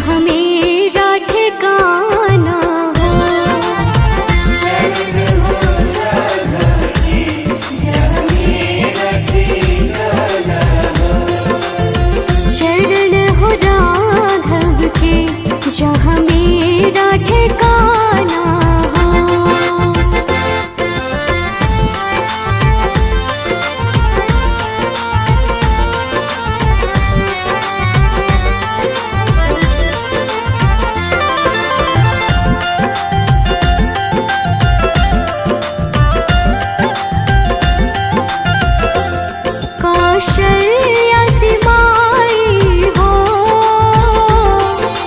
जहाँ मेरा ठिकाना हो। चरण हो राघव के जहाँ मेरा ठिकाना हो। चरण हो राघव के जहाँ मेरा ठिकाना हो। कौशल्या सी माई हो।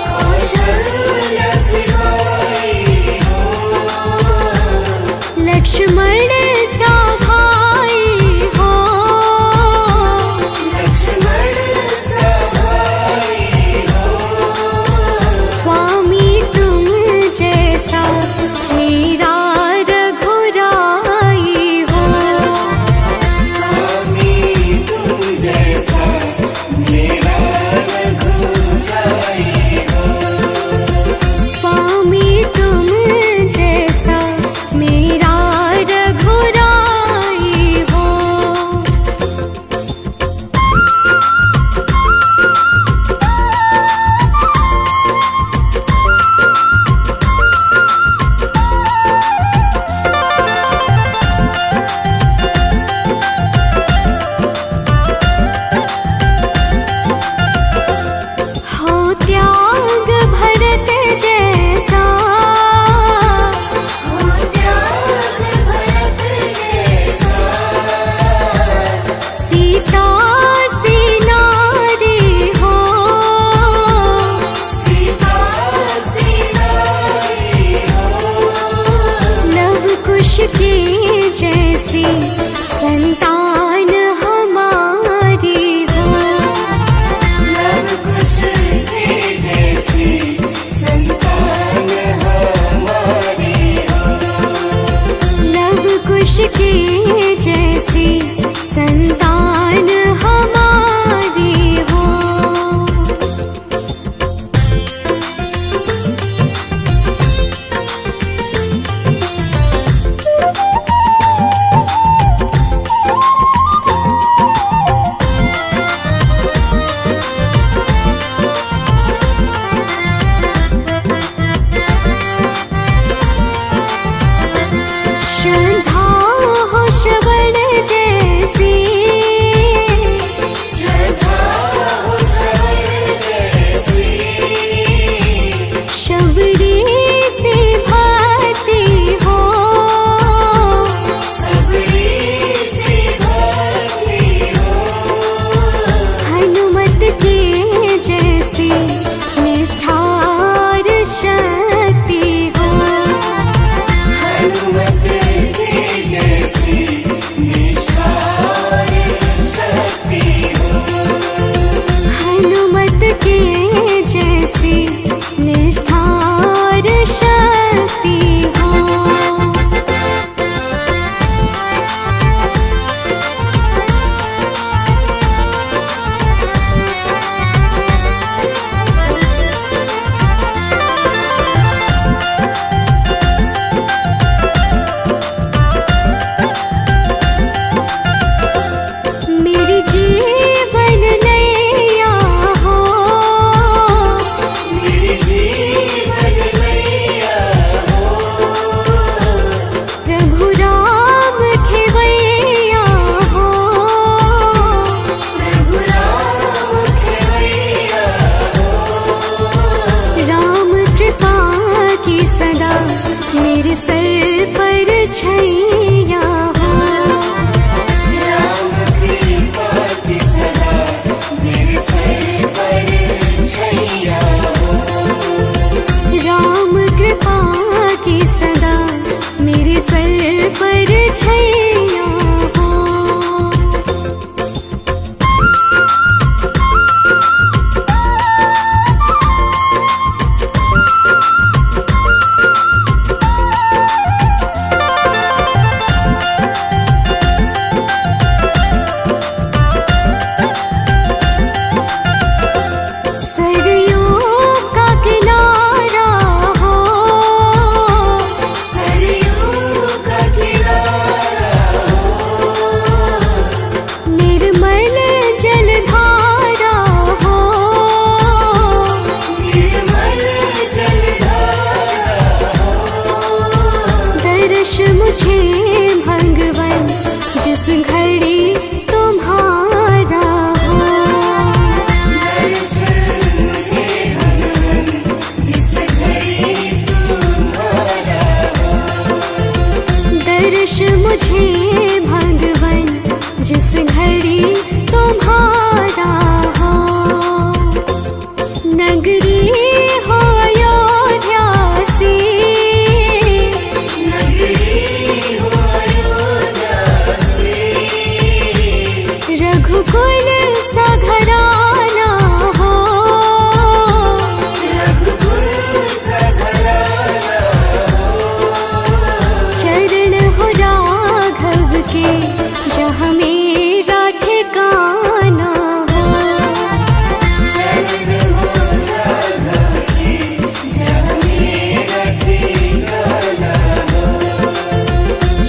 कौशल्या सी माई हो। लक्ष्मण सा भाई हो। लक्ष्मण सा भाई हो। स्वामी तुम जैसा मेरा रघुराई हो। स्वामी तुम जैसा मेरा रघुराई हो। स्वामी तुम जैसा मेरा रघुराई हो। हो त्याग भरत जैसा। हो त्याग भरत जैसा। सीता सी नारी हो। सीता सी नारी हो। लव कुश की जैसी संतान हमारी हो। लव कुश की जैसी संतान हमारी हो। लव कुश की जैसी संतान हमारी हो। श्रद्धा हो श्रवण जैसी। श्रद्धा हो श्रवण जैसी। शबरी से भक्ति हो। सबरी से भक्ति हो। हनुमत के जैसी निष्ठार शक्ति हो। हनुमत के जैसी निष्ठार शक्ति हो। हनुमत के जैसी निष्ठार शक्ति हो। मेरी जीवन नैया हो। मेरी जीवन नैया हो। प्रभु राम खेवैया हो। प्रभु राम खेवैया हो। राम कृपा की सदा मेरे सर पर छैया हो। राम कृपा की सदा मेरे सर पर छैया हो। राम कृपा की सदा मेरे सर पर छैया हो। सरयों का नगरी हो अयोध्या सी, नगरी हो अयोध्या सी, रघुकुल सा घराना हो, रघुकुल सा घराना हो, चरण हो राघव के जहाँ मेरा ठिकाना हो, चरण हो राघव के जहाँ मेरा ठिकाना हो,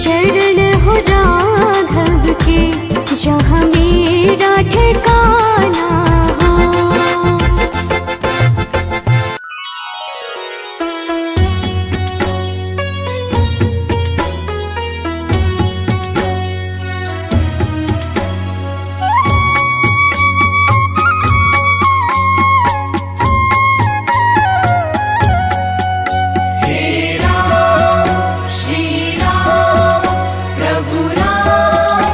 चरण हो राघव के जहाँ मेरा ठिकाना हो। हे राम श्री राम प्रभु राम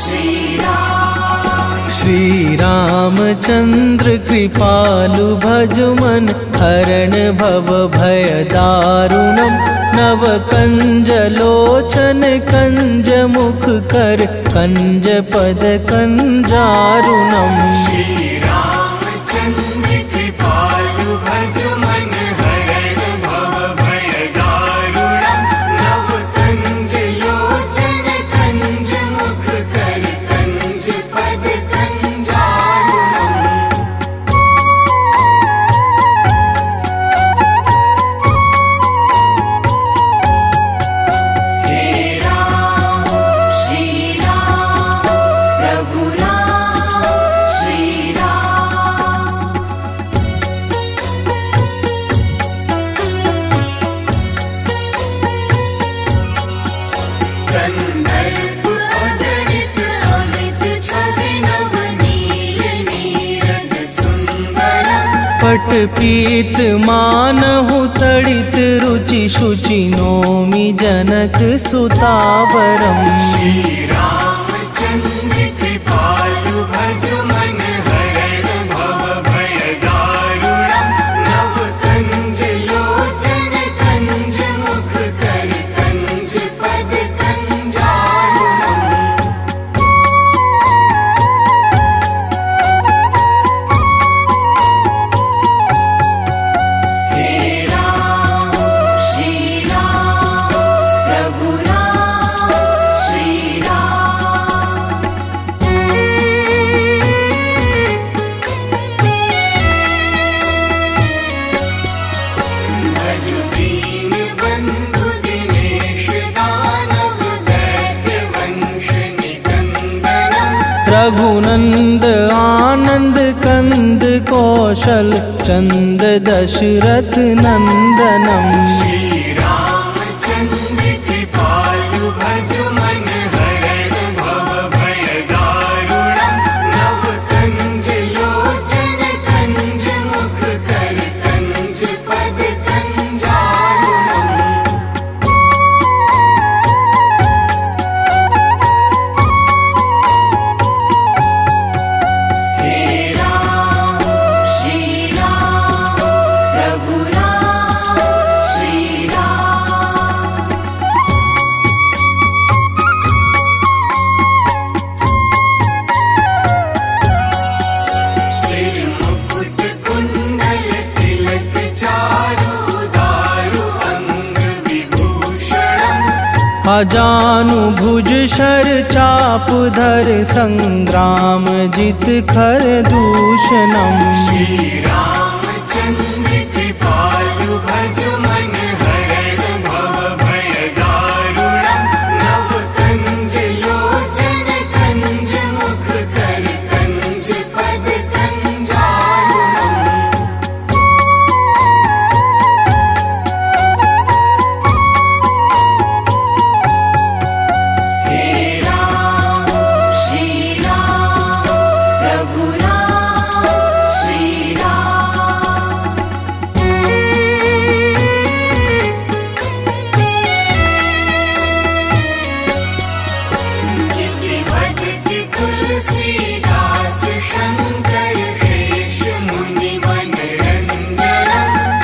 श्री राम, श्री रामचंद्र कृपालु भजमन हरण भव भय दारुणम, नव कंज लोचन कंज मुख कर कंज पद कंजारुणम। श्री रामचंद्र कृपालु भज मन हरण भव भय दारुणम, नव कंज लोचन कंज मुख कर कंज पद कंजारुणम। हे राम श्री राम प्रभु राम श्री राम, कंदर्प अगणित अमित छवि नव नील नीरद सुंदरम, पट पीत मानहु तड़ित रुचि शुचि नोमि जनक सुतावरम। श्री रामचंद्र कृपालु भज मन हरण भव भय दारुणम, नव कंज लोचन कंज मुख कर कंज पद कंजारुणम। हे राम श्री राम प्रभु राम श्री राम, भज दीन बंधु दिनेश दानव दैत्य वंश निकंदनम, रघुनंद आनंद कंद कौशल चंद दशरथ नंदनम। श्री रामचंद्र कृपालु भज मन हरण भव भय दारुणम, नव कंज लोचन कंज मुख कर कंज पद कंजारुणम। हे राम श्री राम प्रभु राम श्री राम, सिर मुकुट कुंडल तिलक चारु दारु अंग विभूषणम, अजानु भुज शर चाप धर संग्राम जित खर दूषणम। श्री रामचंद्र कृपालु भज मन हरण भव भय दारुणम, नव कंज लोचन कंज मुख कर कंज पद कंजारुणम। हे राम श्री राम प्रभु राम श्री राम,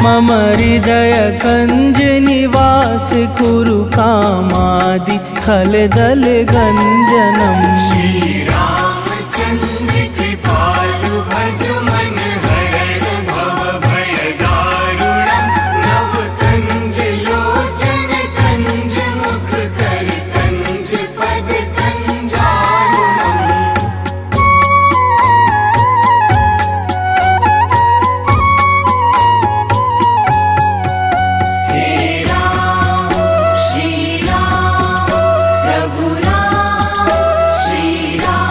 मम हृदय कंज निवास कुरु कामादि खलदल गंजनम। श्री रामचंद्र कृपालु भज मन हरण भव भय दारुणम। नव कंज लोचन कंज मुख कर कंज पद कंजारुणम। हे राम श्री राम प्रभु राम श्री राम।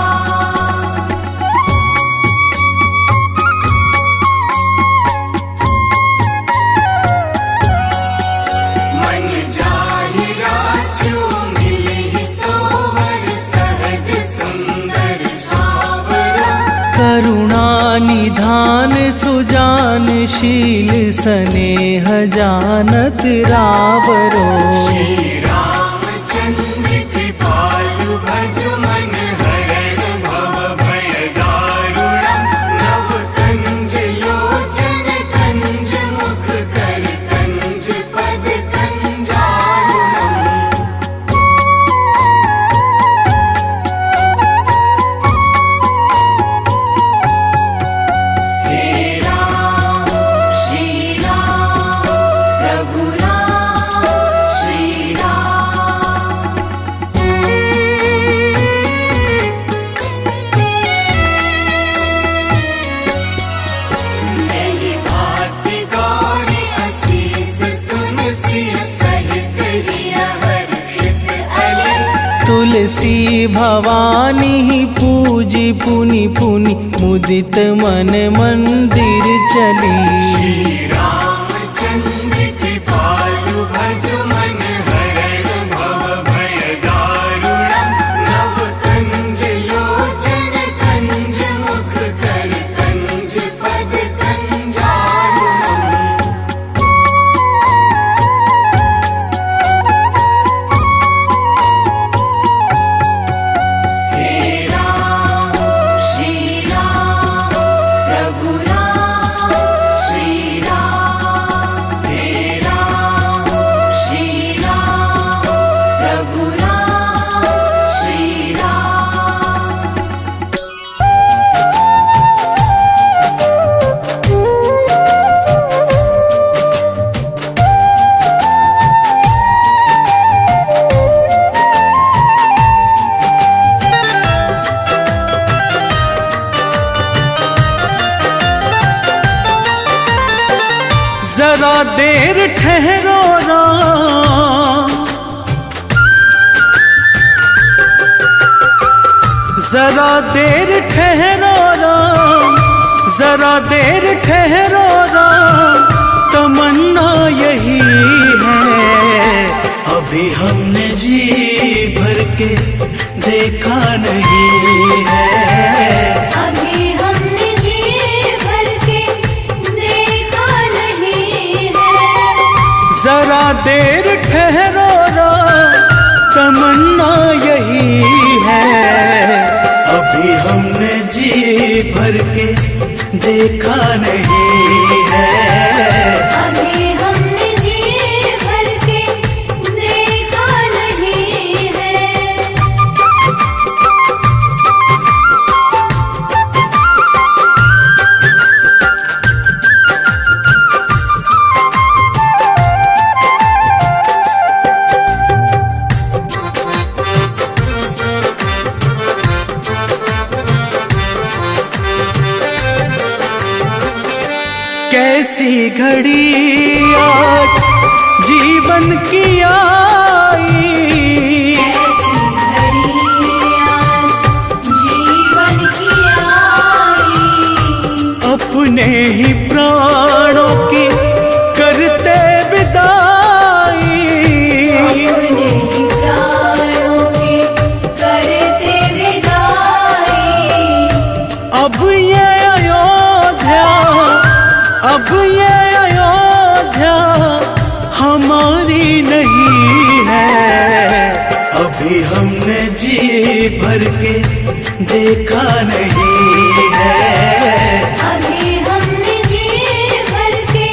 मन जाहि राजो मिलहि सोवर सहज सुंदर सावरा। करुणा निधान सुजान शील स्नेह जानत रावरो। श्री रामचंद्र कृपालु भज मन हरण भव भय दारुणम। नव कंज लोचन कंज मुख कर कंज पद कंजारुणम। हे राम श्री राम प्रभु राम श्री राम। यही बात गौरी असीस सुन सिय सहित हिय हर्षित अले। तुलसी भवानी पूजी पुनि पुनि मुदित मन मंदिर चली। श्री रामचंद्र कृपालु भज मन हरण भव भय दारुणम। नव कंज लोचन कंज मुख कर कंज पद कंजारुणम। हे राम श्री राम प्रभु राम श्री राम। हे राम श्री राम प्रभु राम श्री राम। जरा देर ठहरो राम, जरा देर ठहरो राम, जरा देर ठहरो राम। तमन्ना यही है अभी हमने जी भर के देखा नहीं है। अभी हमने जी भर के देखा नहीं है। जरा देर ठहरो राम, तमन्ना यही है अभी हमने जी भर के देखा नहीं है। अभी हमने जी भर के देखा नहीं है। कैसी घड़ी आज जीवन की आई, ऐसी घड़ी आज जीवन की आई। अपने ही प्राणों की करते विदाई। अपने ही प्राणों की करते विदाई। अब ये अयोध्या, अब ये अयोध्या हमारी नहीं है। अभी हमने जी भर के देखा नहीं है। अभी हमने जी भर के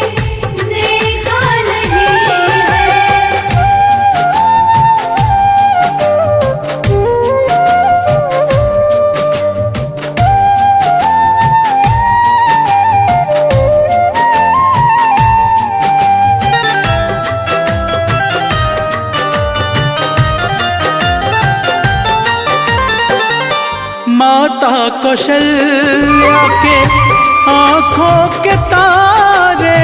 कौशल्या के आंखों के तारे,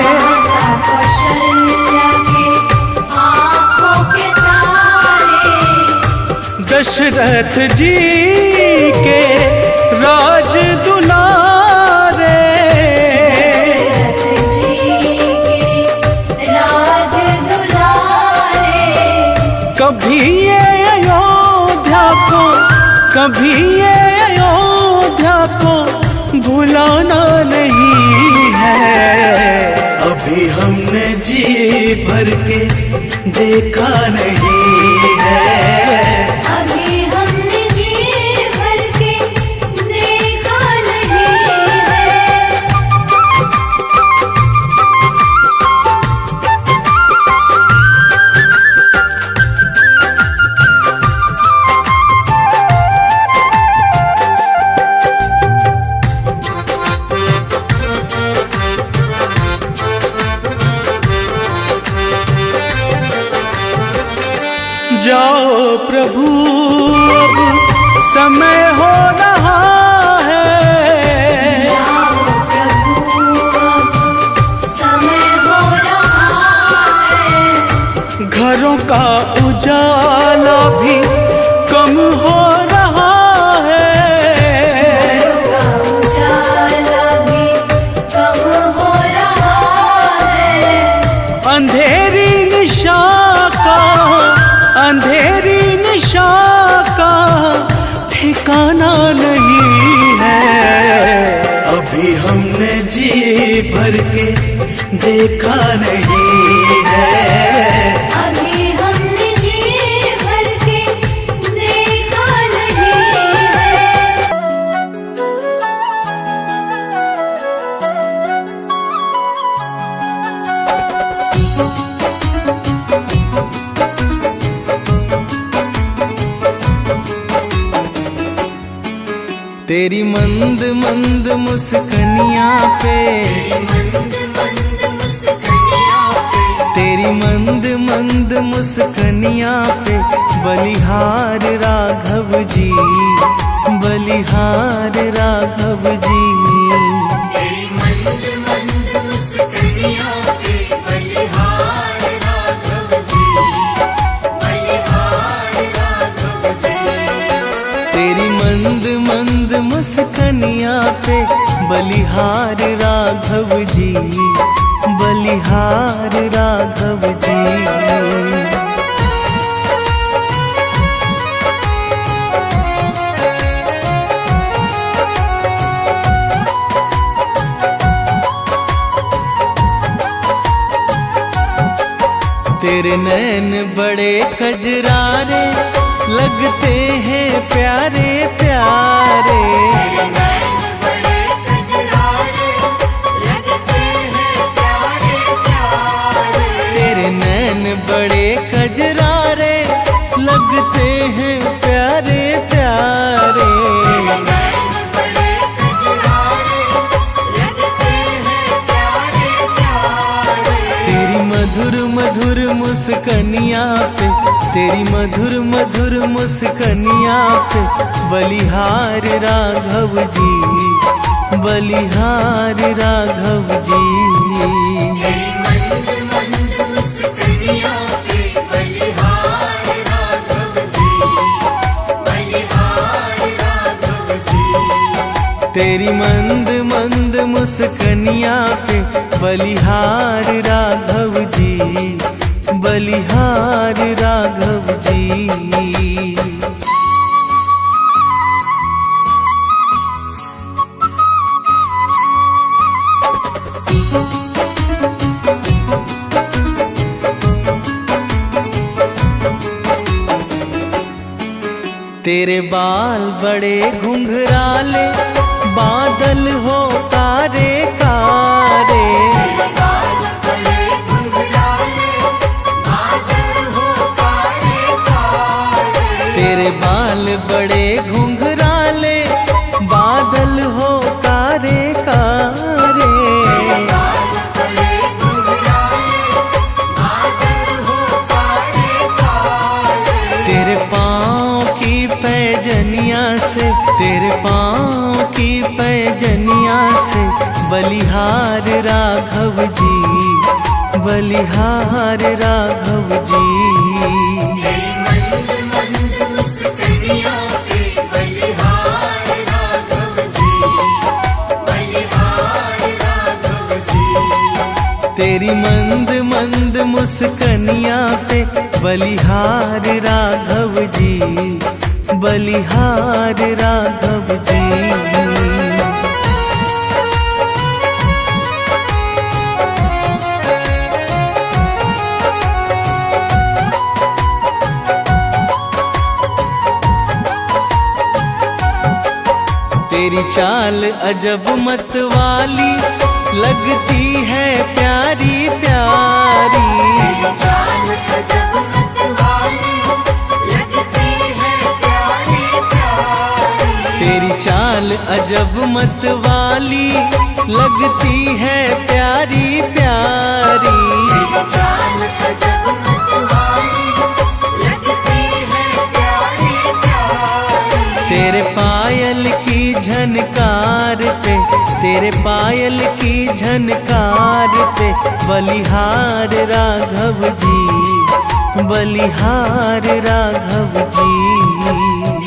माता कौशल्या के आँखों के तारे, दशरथ जी के राज दुलारे, दशरथ जी के राज दुलारे, कभी ये अयोध्या को, कभी ये अयोध्या को भुलाना नहीं है। अभी हमने जी भर के देखा नहीं है, अभी हमने जी भर के देखा नहीं है। जाओ प्रभु अब समय हो रहा है, जाओ प्रभु अब समय हो रहा है, घरों का उजाला भी कम हो रहा है, घरों का उजाला भी कम हो रहा है, अंधेरी निशा का, अंधेरी निशा का ठिकाना नहीं है। अभी हमने जी भर के देखा नहीं है, अभी हमने जी भर के देखा नहीं है। तेरी मंद मंद मुस्कनियाँ पे, तेरी मंद मंद मुस्कनियाँ पे बलिहार राघव जी, बलिहार राघव जी, तेरी मंद मंद मुस्कनियाँ पे बलिहार राघव जी, बलिहार राघव जी। तेरी मंद मंद मुस्कनियाँ पे बलिहार राघव जी, बलिहार राघव जी। तेरे नैन बड़े कजरारे लगते हैं प्यारे प्यारे, तेरे नैन बड़े कजरारे लगते हैं प्यारे प्यारे, तेरे नैन बड़े कजरारे लगते हैं प्यारे प्यारे, तेरे नैन बड़े कजरारे लगते हैं प्यारे प्यारे। तेरी मधुर मधुर मुस्कनियाँ पे, तेरी मधुर मधुर मुस्कनियाँ पे बलिहार राघव जी, बलिहार राघव जी। तेरी मंद मंद मुस्कनियाँ पे बलिहार राघव जी, बलिहार राघव जी। तेरी मंद मंद मुस्कनियाँ पे बलिहार राघव जी, बलिहार राघव जी। तेरे बाल बड़े घुंघराले बादल हो कारे कारे, तेरे बाल बड़े घुंघराले बादल हो कारे कारे, तेरे बाल बड़े घुंघराले बादल हो कारे कारे, बाल बड़े घुंघराले बादल हो कारे कारे। तेरे पाँव की पैजनिया से, मुस्कनिया से बलिहार राघव जी, बलिहार राघव जी। तेरी मंद मंद मुस्कनिया पे बलिहार राघव जी, बलिहार राघव जी। तेरी मंद मंद मुस्कनिया पे बलिहार राघव जी, बलिहार राघव जी। तेरी चाल अजब मत वाली लगती है प्यारी प्यारी। तेरी चाल अजब मत वाली लगती है प्यारी प्यारी। तेरी चाल अजब मत वाली लगती है प्यारी प्यारी। तेरी चाल अजब मत वाली लगती है प्यारी प्यारी। तेरे पायल की झनकार पे, तेरे पायल की झनकार पे बलिहार राघव जी, बलिहार राघव जी।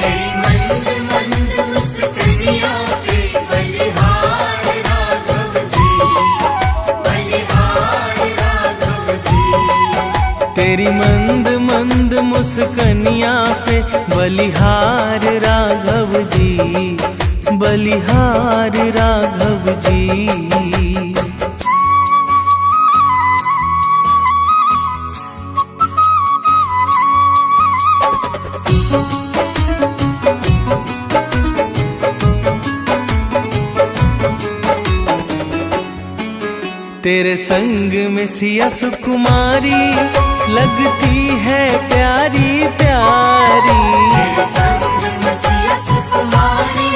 तेरी मंद मंद मुस्कनिया पे बलिहार राघव जी, बलिहार राघव जी। तेरी मंद मंद मुस्कनिया पे बलिहार राघव जी, बलिहार राघव जी। तेरे संग में सिया सुकुमारी लगती है प्यारी प्यारी। तेरे संग में सिया सुकुमारी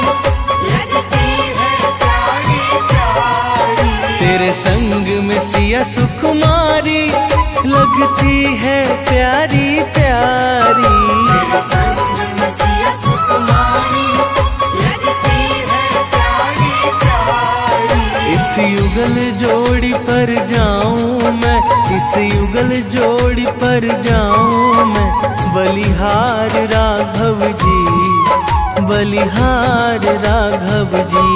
लगती है प्यारी प्यारी। तेरे संग में सिया सुकुमारी लगती है प्यारी प्यारी। तेरे संग में सिया सुकुमारी लगती है प्यारी प्यारी। इस युगल जोड़ी पर जाऊं मैं, इस युगल जोड़ी पर जाऊं मैं, बलिहार राघव जी, बलिहार राघव जी।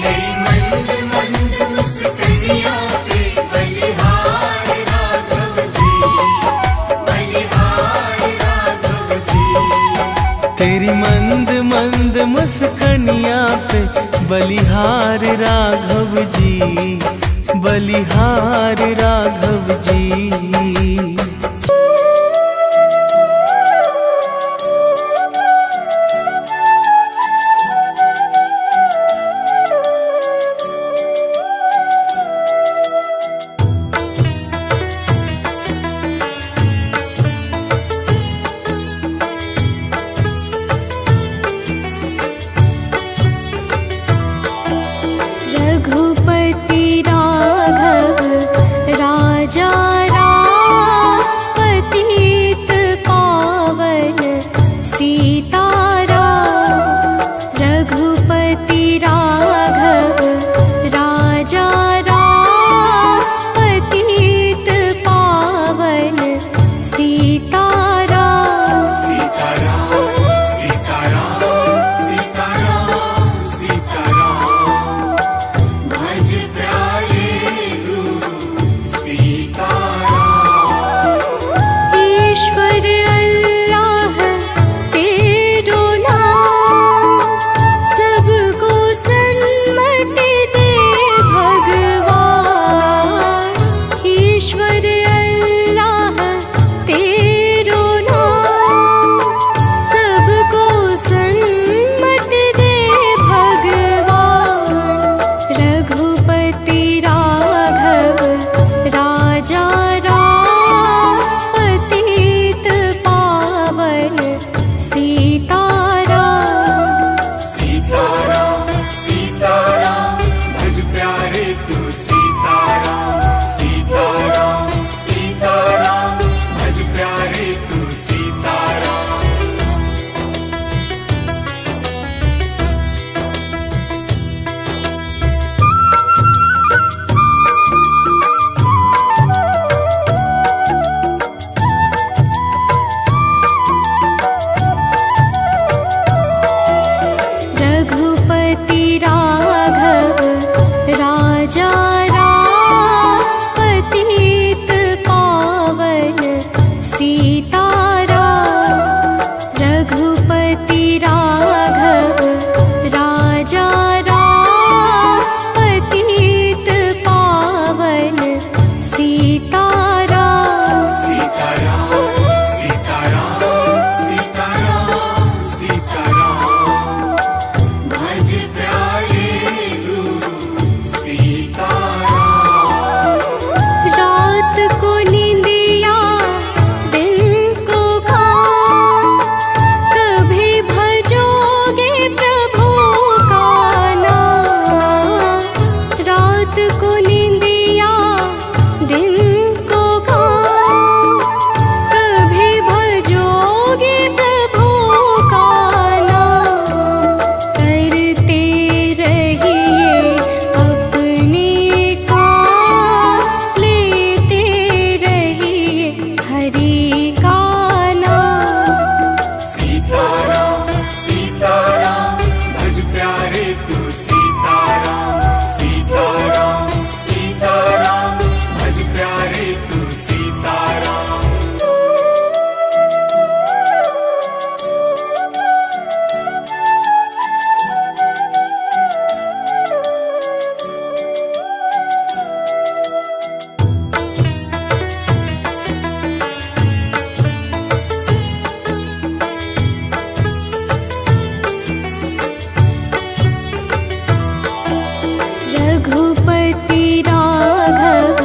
तेरी मंद मंद मुस्कनिया पे बलिहार राघव जी, बलिहार राघव जी। तेरी मंद मंद मुस्कनिया पे बलिहार राघव जी, बलिहार राघव जी। रघुपति राघव राजा राम, पतित पावन सीताराम। रघुपति राघव राजा राम, पतित पावन सीताराम। सीताराम सीताराम सीताराम सीताराम, भज प्यारे तू सीताराम। ईश्वर अल्लाह तेरो नाम, सबको सन्मति दे भगवान। ईश्वर अल्लाह तेरो नाम, सबको सन्मति दे भगवान। रघुपति राघव राजा राम, पतित पावन सीताराम। सीताराम सीताराम, भज प्यारे तू सीताराम। सीताराम सीताराम, भज प्यारे तू सीताराम। को निंदिया दिन को गाँव, कभी भजोगे प्रभु का नाम। करते रहिए अपने काम, लेते रहिए हरि का नाम। सीताराम सीताराम भज प्यारे तू सीताराम। सीताराम सीताराम भज प्यारे तू सीताराम। रघुपति राघव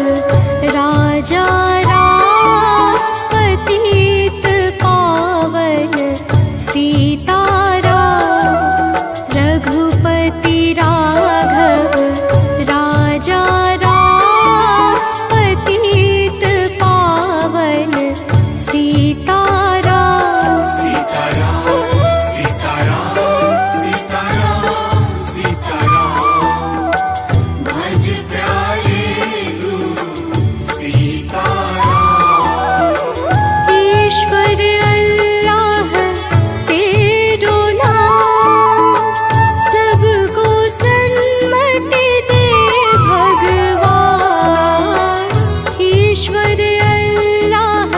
राजा राम, पतित पावन सीताराम। रघुपति राघव राजा राम, पतित पावन सीताराम। सीताराम सीताराम सीताराम सीताराम भज प्यारे तू सीताराम। ईश्वर अल्लाह तेरो नाम, सबको सन्मति दे भगवान। ईश्वर अल्लाह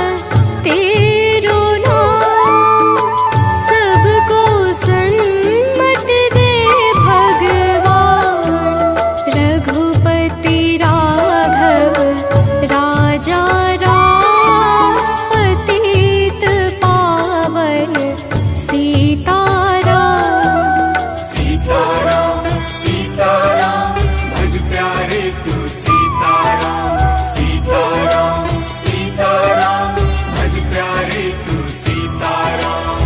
तेरो नाम, सबको सन्मति दे भगवान। रघुपति राघव राजा राम, पतित पावन सीताराम। सीताराम सीताराम भज प्यारे तू सीताराम। सीताराम सीताराम भज प्यारे तू सीताराम।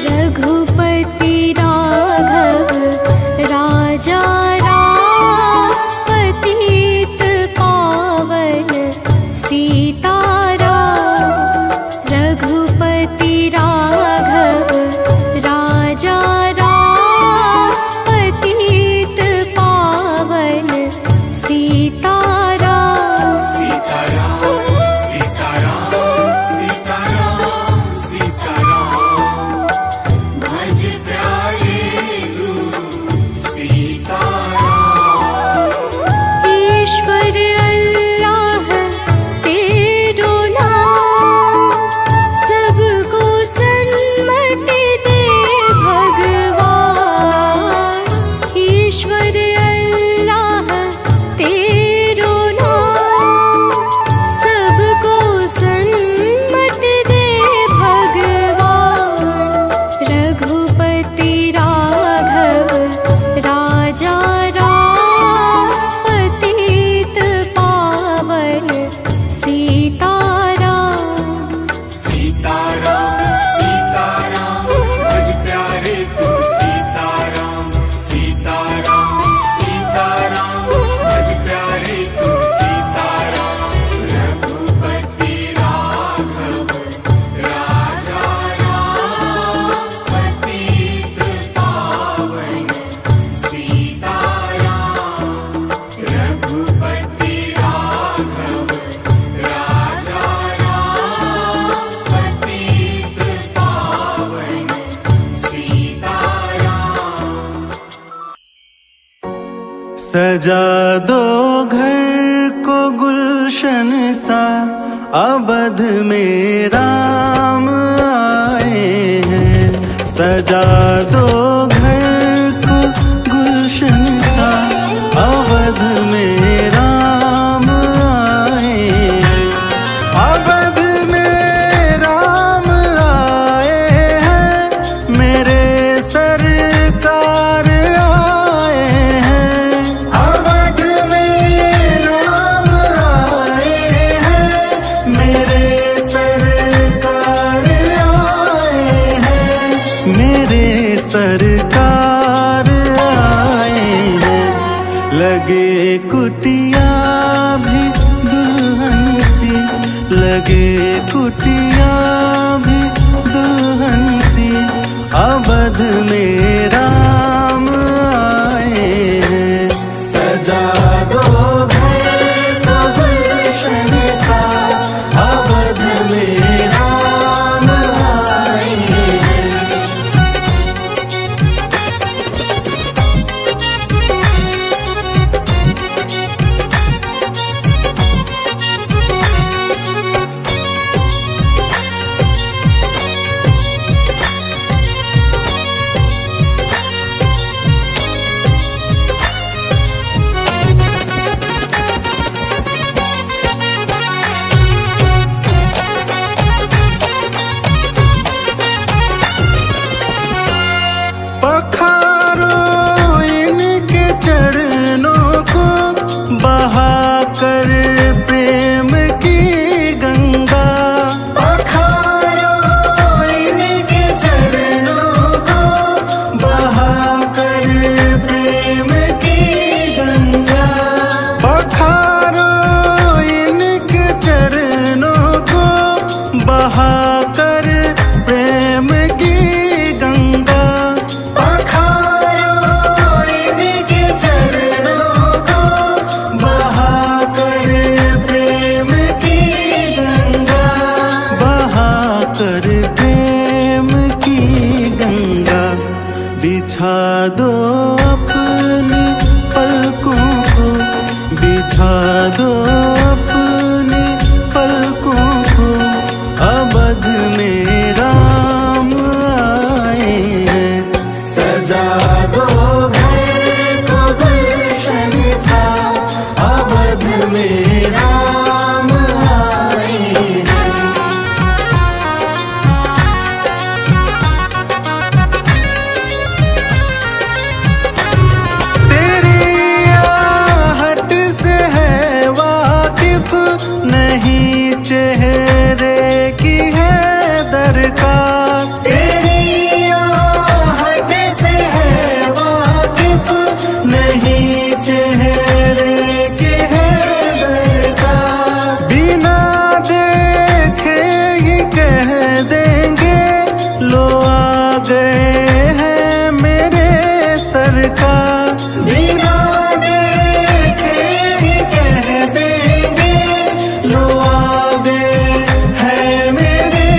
रघुपति राघव राजा राम, पतित पावन सीताराम। रघुपति राघव राजा राम, पतित पावन सीताराम। सीताराम सीताराम सीताराम सीताराम भज प्यारे तू सीताराम। ईश्वर अल्लाह तेरो नाम, सबको सन्मति दे भगवान। ईश्वर अल्लाह तेरो नाम, सबको सन्मति दे भगवान। रघुपति राघव राजा राम, पतित पावन सीताराम। सीताराम सीताराम भज प्यारे तू सीताराम। सीताराम सीताराम भज प्यारे तू सीताराम। रघुपति राघव राजा राम, पतित पावन सीताराम। रघुपति राघव राजा राम, पतित पावन सीताराम। सजा दो घर को गुलशन सा, अवध में राम आए हैं। सजा दो घर को गुलशन सा, अवध में राम आए हैं। अवध में राम आए सरकार आए हैं। लगे कुटिया भी दुल्हन सी, लगे कुटिया भी दुल्हन सी, अवध में राम आए हैं। सजा दो घर को गुलशन सा, अवध में राम आए हैं। पखारो इनके चरणों को, बहाकर प्रेम की गंगा। पखारो इनके चरणों को, बहाकर प्रेम की गंगा। पखारो इनके चरणों को, बहाकर प्रेम की गंगा। पखारो इनके चरणों को, बहाकर प्रेम की गंगा। बहाकर प्रेम की गंगा। बिछा दो अपनी पलकों को, बिछा दो अपनी पलकों को, अवध में राम आए हैं। सजा दो घर को गुलशन सा, अवध में राम आए हैं। तेरी आहट से है वाकिफ, नहीं चेहरे की है दरकार। तेरी आहट से है वाकिफ, नहीं चेहरे से है दरकार। बिना देखे ही कह देंगे, लो आ गए हैं मेरे सरकार। बिना देखे ही कह देंगे, लो आ गए हैं मेरे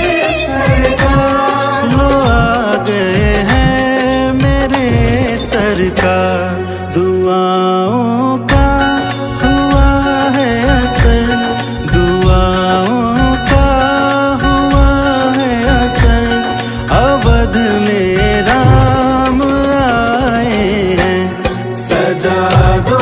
सरकार। लो आ गए हैं मेरे सरकार। दुआओं का हुआ है असर, दुआओं का हुआ है असर, अवध में राम आए हैं। सजा दो